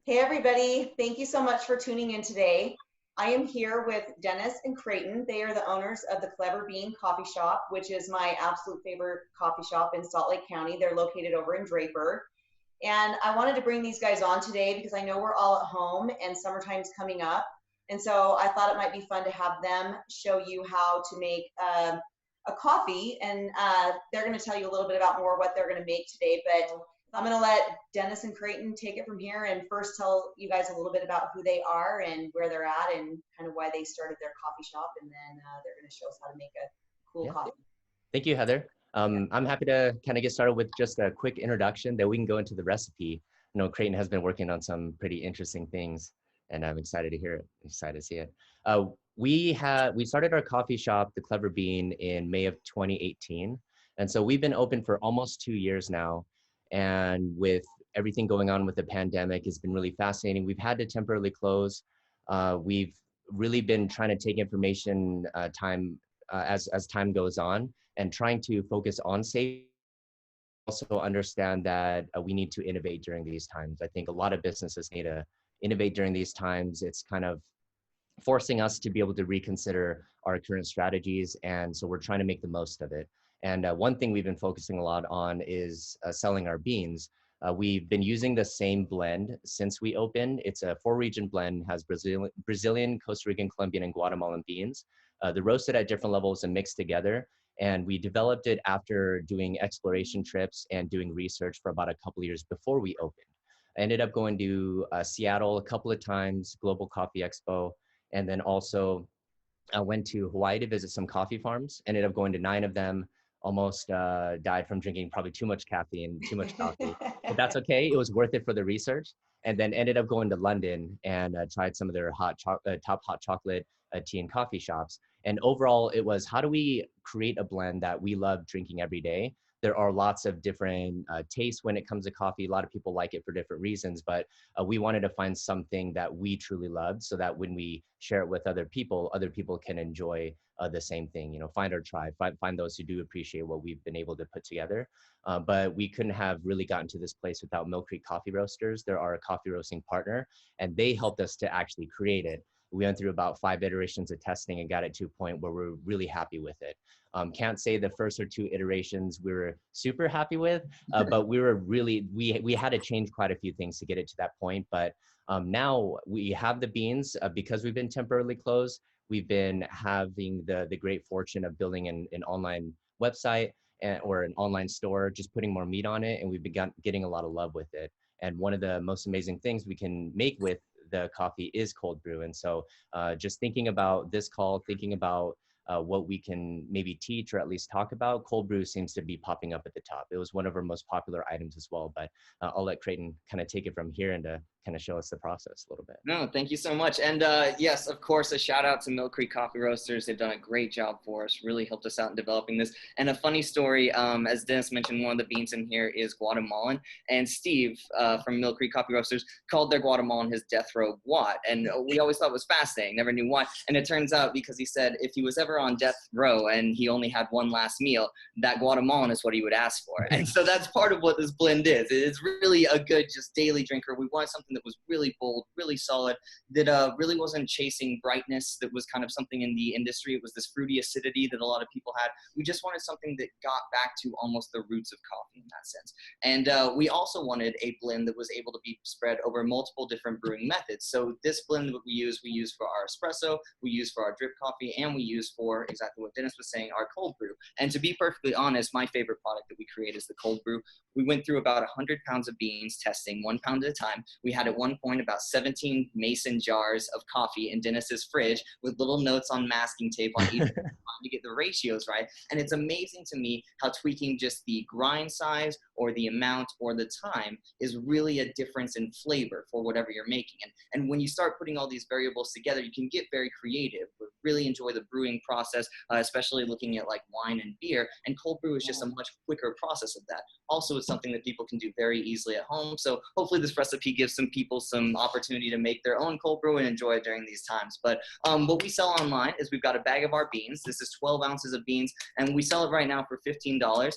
Hey everybody, thank you so much for tuning in today. I am here with Dennis and Creighton. They are the owners of the Clever Bean Coffee Shop, which is my absolute favorite coffee shop in Salt Lake County. They're located over in Draper. And I wanted to bring these guys on today because I know we're all at home and summertime's coming up. And so I thought it might be fun to have them show you how to make a coffee. And they're going to tell you a little bit about more what they're going to make today. But I'm going to let Dennis and Creighton take it from here and first tell you guys a little bit about who they are and where they're at and kind of why they started their coffee shop. And then they're going to show us how to make a cool Yeah, coffee. thank you, Heather. I'm happy to kind of get started with just a quick introduction that we can go into the recipe. I know Creighton has been working on some pretty interesting things, and I'm excited to hear it, excited to see it. We started our coffee shop, The Clever Bean, in May of 2018. And so we've been open for almost 2 years now. And with everything going on with the pandemic, it's been really fascinating. We've had to temporarily close. We've really been trying to take information as time goes on and trying to focus on safety. Also understand that we need to innovate during these times. I think a lot of businesses need to innovate during these times. It's kind of forcing us to be able to reconsider our current strategies. And so we're trying to make the most of it. And one thing we've been focusing a lot on is selling our beans. We've been using the same blend since we opened. It's a 4-region blend, has Brazilian, Costa Rican, Colombian, and Guatemalan beans. They're roasted at different levels and mixed together. And we developed it after doing exploration trips and doing research for about a couple of years before we opened. I ended up going to Seattle a couple of times, Global Coffee Expo, and then also I went to Hawaii to visit some coffee farms, ended up going to 9 of them, almost died from drinking probably too much caffeine, too much coffee, but that's okay. It was worth it for the research. And then ended up going to London and tried some of their top hot chocolate tea and coffee shops. And overall, it was, how do we create a blend that we love drinking every day? There are lots of different tastes when it comes to coffee. A lot of people like it for different reasons, but we wanted to find something that we truly loved so that when we share it with other people can enjoy the same thing. Find our tribe, find those who do appreciate what we've been able to put together. But we couldn't have really gotten to this place without Mill Creek Coffee Roasters. They're our coffee roasting partner, and they helped us to actually create it. We went through about 5 iterations of testing and got it to a point where we're really happy with it. Can't say the first or 2 iterations we were super happy with, but we had to change quite a few things to get it to that point. But now we have the beans because we've been temporarily closed. We've been having the great fortune of building an online website or an online store, just putting more meat on it, and we've begun getting a lot of love with it. And one of the most amazing things we can make with the coffee is cold brew. And so just thinking about this call, thinking about what we can maybe teach or at least talk about, cold brew seems to be popping up at the top. It was one of our most popular items as well, but I'll let Creighton kind of take it from here and to kind of show us the process a little bit. No, thank you so much. And yes, of course, a shout out to Mill Creek Coffee Roasters. They've done a great job for us, really helped us out in developing this. And a funny story, as Dennis mentioned, one of the beans in here is Guatemalan. And Steve from Mill Creek Coffee Roasters called their Guatemalan his death row Guat. And we always thought it was fascinating, never knew why. And it turns out because he said if he was ever on death row and he only had one last meal, that Guatemalan is what he would ask for. And so that's part of what this blend is. It's really a good just daily drinker. We wanted something that was really bold, really solid, that really wasn't chasing brightness. That was kind of something in the industry. It was this fruity acidity that a lot of people had. We just wanted something that got back to almost the roots of coffee in that sense. And we also wanted a blend that was able to be spread over multiple different brewing methods. So this blend that we use for our espresso, we use for our drip coffee, and we use for exactly what Dennis was saying, our cold brew. And to be perfectly honest, my favorite product that we create is the cold brew. We went through about 100 pounds of beans testing 1 pound at a time. We had at one point about 17 mason jars of coffee in Dennis's fridge with little notes on masking tape on each to get the ratios right. And it's amazing to me how tweaking just the grind size or the amount or the time is really a difference in flavor for whatever you're making. And when you start putting all these variables together, you can get very creative. We really enjoy the brewing process, especially looking at like wine and beer. And cold brew is just a much quicker process of that. Also, it's something that people can do very easily at home. So hopefully this recipe gives some people some opportunity to make their own cold brew and enjoy it during these times. But what we sell online is we've got a bag of our beans. This is 12 ounces of beans, and we sell it right now for $15.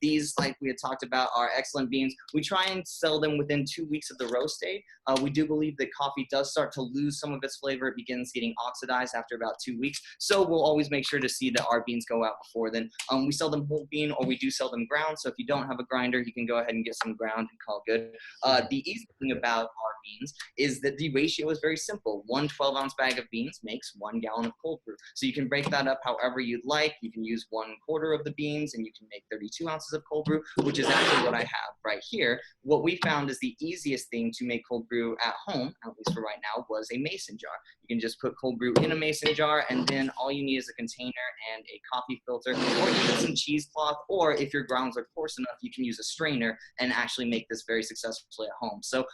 These, like we had talked about, are excellent beans. We try and sell them within 2 weeks of the roast date. We do believe that coffee does start to lose some of its flavor. It begins getting oxidized after about 2 weeks. So we'll always make sure to see that our beans go out before then. We sell them whole bean, or we do sell them ground. So if you don't have a grinder, you can go ahead and get some ground and call it good. The easy thing about our beans is that the ratio is very simple. One 12-ounce bag of beans makes 1 gallon of cold brew. So you can break that up however you'd like. You can use 1/4 of the beans, and you can make 32 ounces of cold brew, which is actually what I have right here. What we found is the easiest thing to make cold brew at home, at least for right now, was a mason jar. You can just put cold brew in a mason jar, and then all you need is a container and a coffee filter, or even some cheesecloth, or if your grounds are coarse enough, you can use a strainer and actually make this very successfully at home. So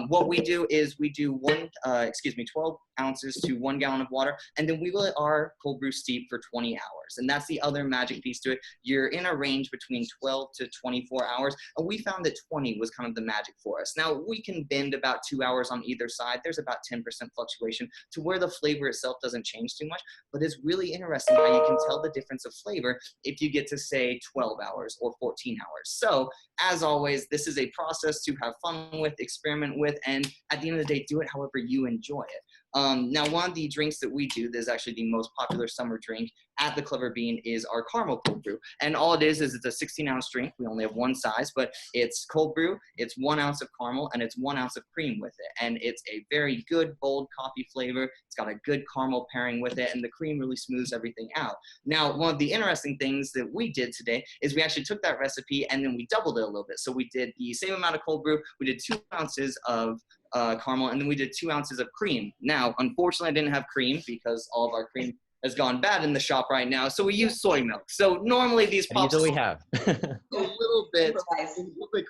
what we do is we do 12 ounces to 1 gallon of water, and then we let our cold brew steep for 20 hours. And that's the other magic piece to it. You're in a range between 12 to 24 hours, and we found that 20 was kind of the magic for us. Now, we can bend about 2 hours on either side. There's about 10% fluctuation to where the flavor itself doesn't change too much, but it's really interesting how you can tell the difference of flavor if you get to, say, 12 hours or 14 hours. So, as always, this is a process to have fun with, experiment with, and at the end of the day, do it however you enjoy it. Now, one of the drinks that we do that is actually the most popular summer drink at the Clever Bean is our caramel cold brew. And all it is it's a 16-ounce drink. We only have one size, but it's cold brew, it's 1 ounce of caramel, and it's 1 ounce of cream with it. And it's a very good, bold coffee flavor. It's got a good caramel pairing with it, and the cream really smooths everything out. Now, one of the interesting things that we did today is we actually took that recipe and then we doubled it a little bit. So we did the same amount of cold brew. We did 2 ounces of caramel, and then we did 2 ounces of cream. Now, unfortunately, I didn't have cream because all of our cream has gone bad in the shop right now, so we use soy milk. So normally these pops we have a little bit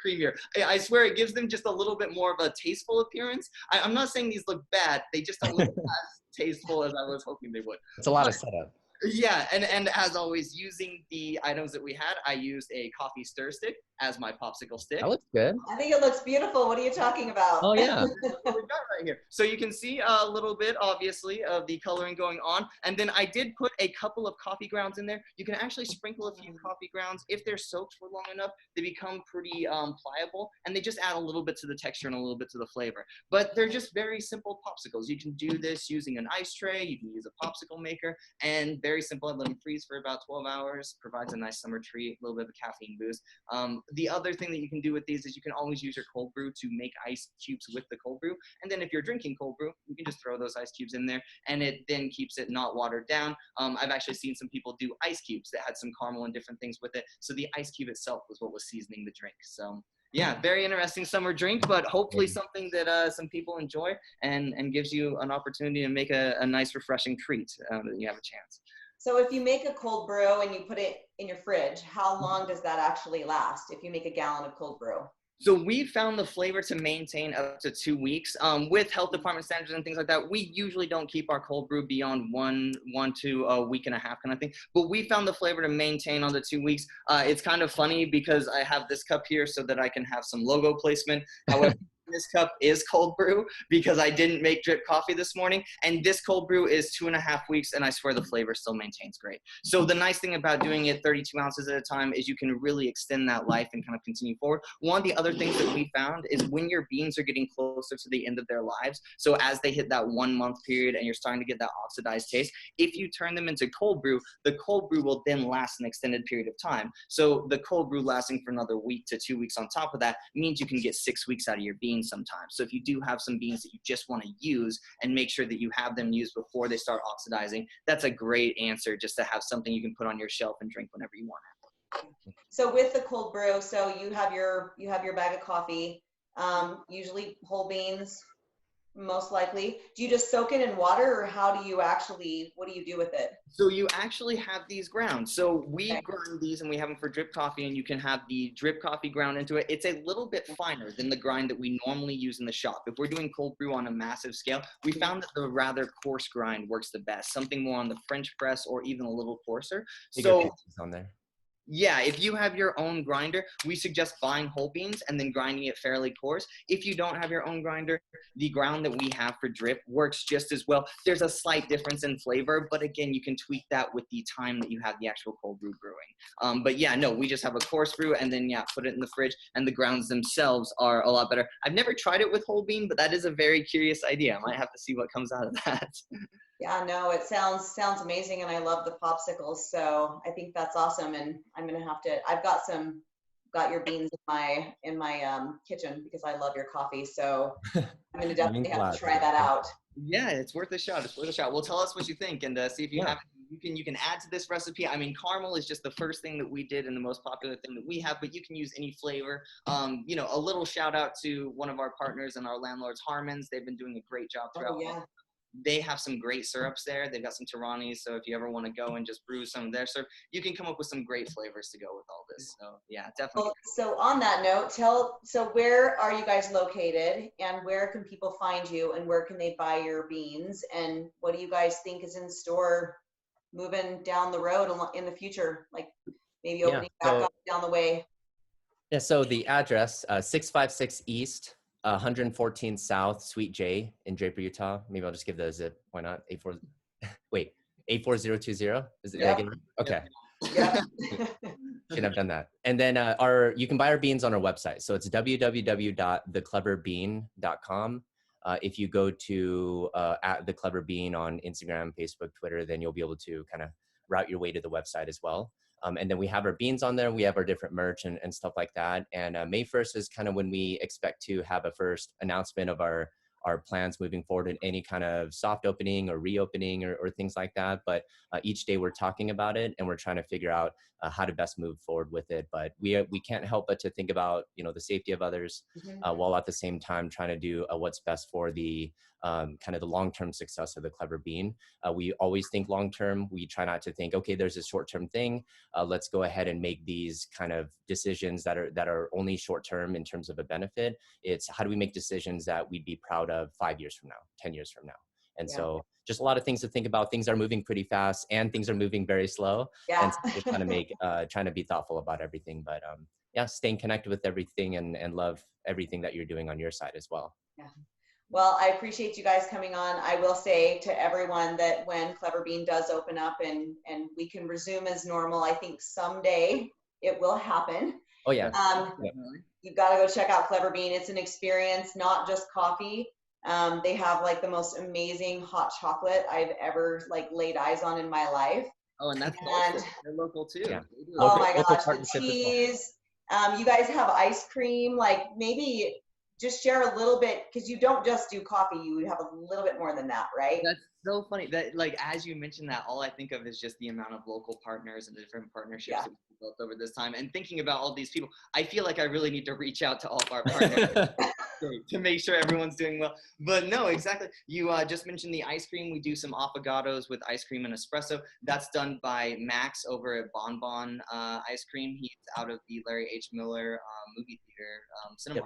creamier. I swear it gives them just a little bit more of a tasteful appearance. I'm not saying these look bad, they just don't look as tasteful as I was hoping they would. It's a lot of setup. Yeah, and as always, using the items that we had, I used a coffee stir stick as my popsicle stick. That looks good. I think it looks beautiful. What are you talking about? Oh, yeah. We've got right here. So you can see a little bit, obviously, of the coloring going on. And then I did put a couple of coffee grounds in there. You can actually sprinkle a few coffee grounds. If they're soaked for long enough, they become pretty pliable, and they just add a little bit to the texture and a little bit to the flavor. But they're just very simple popsicles. You can do this using an ice tray. You can use a popsicle maker, and very simple. I let them freeze for about 12 hours. Provides a nice summer treat, a little bit of a caffeine boost. The other thing that you can do with these is you can always use your cold brew to make ice cubes with the cold brew. And then if you're drinking cold brew, you can just throw those ice cubes in there, and it then keeps it not watered down. I've actually seen some people do ice cubes that had some caramel and different things with it. So the ice cube itself was what was seasoning the drink. So yeah, very interesting summer drink, but hopefully something that some people enjoy and gives you an opportunity to make a nice, refreshing treat that you have a chance. So if you make a cold brew and you put it in your fridge, how long does that actually last if you make a gallon of cold brew? So we found the flavor to maintain up to 2 weeks. With health department standards and things like that, we usually don't keep our cold brew beyond one to a week and a half kind of thing. But we found the flavor to maintain on the 2 weeks. It's kind of funny because I have this cup here so that I can have some logo placement. However, this cup is cold brew because I didn't make drip coffee this morning, and this cold brew is 2.5 weeks, and I swear the flavor still maintains great. So the nice thing about doing it 32 ounces at a time is you can really extend that life and kind of continue forward. One of the other things that we found is when your beans are getting closer to the end of their lives, so as they hit that 1 month period and you're starting to get that oxidized taste, if you turn them into cold brew, the cold brew will then last an extended period of time. So the cold brew lasting for another week to 2 weeks on top of that means you can get 6 weeks out of your beans sometimes. So if you do have some beans that you just want to use and make sure that you have them used before they start oxidizing, that's a great answer, just to have something you can put on your shelf and drink whenever you want it. So with the cold brew, so you have your bag of coffee, usually whole beans, most likely. Do you just soak it in water, or what do you do with it? So you actually have these ground. So we grind these and we have them for drip coffee, and you can have the drip coffee ground into it. It's a little bit finer than the grind that we normally use in the shop. If we're doing cold brew on a massive scale, we found that the rather coarse grind works the best. Something more on the French press or even a little coarser. So on there. Yeah, if you have your own grinder, we suggest buying whole beans and then grinding it fairly coarse. If you don't have your own grinder, the ground that we have for drip works just as well. There's a slight difference in flavor, but again, you can tweak that with the time that you have the actual cold brew brewing. But yeah, no, we just have a coarse brew and then yeah, put it in the fridge, and the grounds themselves are a lot better. I've never tried it with whole bean, but that is a very curious idea. I might have to see what comes out of that. Yeah, no, it sounds amazing, and I love the popsicles. So I think that's awesome, and I'm gonna have to. I've got your beans in my kitchen because I love your coffee. So I'm gonna definitely have to try that out. Yeah, it's worth a shot. It's worth a shot. Well, tell us what you think, and see if you have. You can add to this recipe. I mean, caramel is just the first thing that we did and the most popular thing that we have, but you can use any flavor. You know, a little shout out to one of our partners and our landlords, Harmon's. They've been doing a great job throughout. Oh, yeah. They have some great syrups there. They've got some Tiranis, so if you ever want to go and just brew some of their syrup, you can come up with some great flavors to go with all this. So yeah, definitely. Well, so on that note, so where are you guys located, and where can people find you, and where can they buy your beans, and what do you guys think is in store moving down the road in the future, like maybe opening back up down the way? Yeah, so the address, 656 East, 114 South, Suite J in Draper, Utah. Maybe I'll just give the zip. Why not? 84020. Is it again? Okay. Yeah. Should have done that. And then you can buy our beans on our website. So it's www.thecleverbean.com. If you go to @thecleverbean on Instagram, Facebook, Twitter, then you'll be able to kind of route your way to the website as well. And then we have our beans on there. We have our different merch and stuff like that. And May 1st is kind of when we expect to have a first announcement of our plans moving forward in any kind of soft opening or reopening or things like that. But each day we're talking about it, and we're trying to figure out how to best move forward with it. But we can't help but to think about, you know, the safety of others while at the same time trying to do what's best for the kind of the long-term success of the Clever Bean. We always think long-term. We try not to think, okay, there's a short-term thing. Let's go ahead and make these kind of decisions that are only short-term in terms of a benefit. It's how do we make decisions that we'd be proud of 5 years from now, 10 years from now. And so just a lot of things to think about. Things are moving pretty fast, and things are moving very slow. Yeah. And so we're trying to be thoughtful about everything. But yeah, staying connected with everything and love everything that you're doing on your side as well. Yeah. Well, I appreciate you guys coming on. I will say to everyone that when Clever Bean does open up and we can resume as normal, I think someday it will happen. Oh yeah. You've got to go check out Clever Bean. It's an experience, not just coffee. They have like the most amazing hot chocolate I've ever like laid eyes on in my life. Oh, and that's local. They're local too. Yeah. Oh my gosh, the cheese. You guys have ice cream. Like maybe just share a little bit, because you don't just do coffee. You have a little bit more than that, right? That's so funny. That like as you mentioned that, all I think of is just the amount of local partners and the different partnerships that we've built over this time. And thinking about all these people, I feel like I really need to reach out to all of our partners to make sure everyone's doing well. But no, exactly. You just mentioned the ice cream. We do some affogatos with ice cream and espresso. That's done by Max over at Bon Bon Ice Cream. He's out of the Larry H. Miller movie theater, Cinemark. Yep.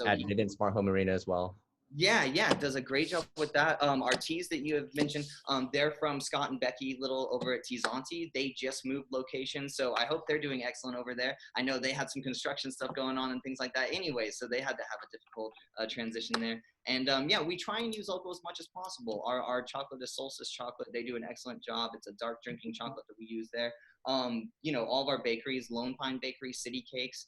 So added in Smart Home Arena as well. Yeah, does a great job with that. Our teas that you have mentioned, they're from Scott and Becky Little over at Teazanti. They just moved locations, so I hope they're doing excellent over there. I know they had some construction stuff going on and things like that anyway, so they had to have a difficult transition there. And yeah, we try and use local as much as possible. Our chocolate is Solstice chocolate. They do an excellent job. It's a dark drinking chocolate that we use there. You know, all of our bakeries, Lone Pine Bakery, City Cakes,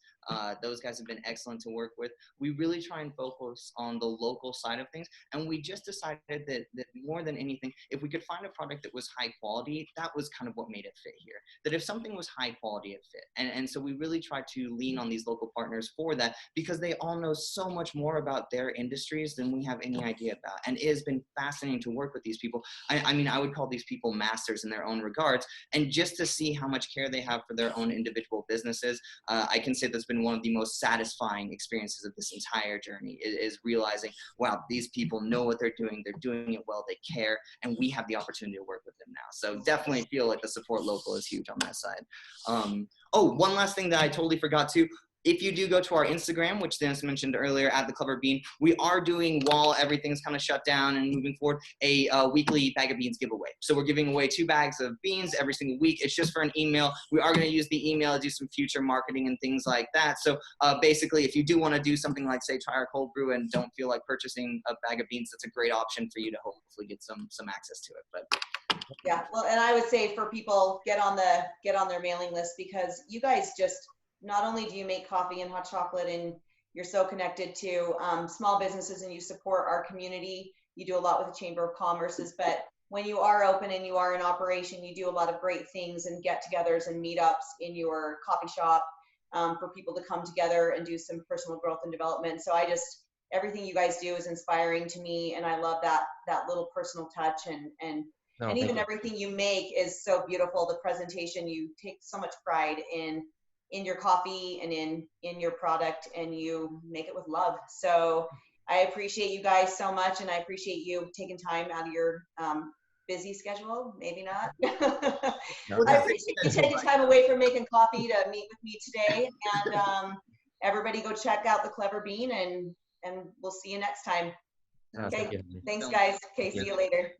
those guys have been excellent to work with. We really try and focus on the local side of things. And we just decided that more than anything, if we could find a product that was high quality, that was kind of what made it fit here. That if something was high quality, it fit. And so we really try to lean on these local partners for that, because they all know so much more about their industries than we have any idea about. And it has been fascinating to work with these people. I mean, I would call these people masters in their own regards. And just to see how much care they have for their own individual businesses, I can say that's been one of the most satisfying experiences of this entire journey, is realizing, wow, these people know what they're doing it well, they care, and we have the opportunity to work with them now. So definitely feel like the support local is huge on that side. Oh, one last thing that I totally forgot to. if you do go to our Instagram, which Dennis mentioned earlier, at The Clever Bean, we are doing, while everything's kind of shut down and moving forward, a weekly bag of beans giveaway. So we're giving away 2 bags of beans every single week. It's just for an email. We are going to use the email to do some future marketing and things like that. So basically, if you do want to do something like, say, try our cold brew and don't feel like purchasing a bag of beans, that's a great option for you to hopefully get some access to it. But yeah, well, and I would say for people, get on their mailing list, because you guys just, not only do you make coffee and hot chocolate and you're so connected to small businesses and you support our community, you do a lot with the Chamber of Commerce's, but when you are open and you are in operation, you do a lot of great things and get-togethers and meetups in your coffee shop for people to come together and do some personal growth and development. So everything you guys do is inspiring to me, and I love that little personal touch, and even everything you make is so beautiful. The presentation, you take so much pride in your coffee and in your product, and you make it with love. So I appreciate you guys so much, and I appreciate you taking time out of your busy schedule. Maybe not. I appreciate you taking time away from making coffee to meet with me today. And everybody go check out The Clever Bean, and we'll see you next time. Okay. Thanks, guys. Okay, see you later.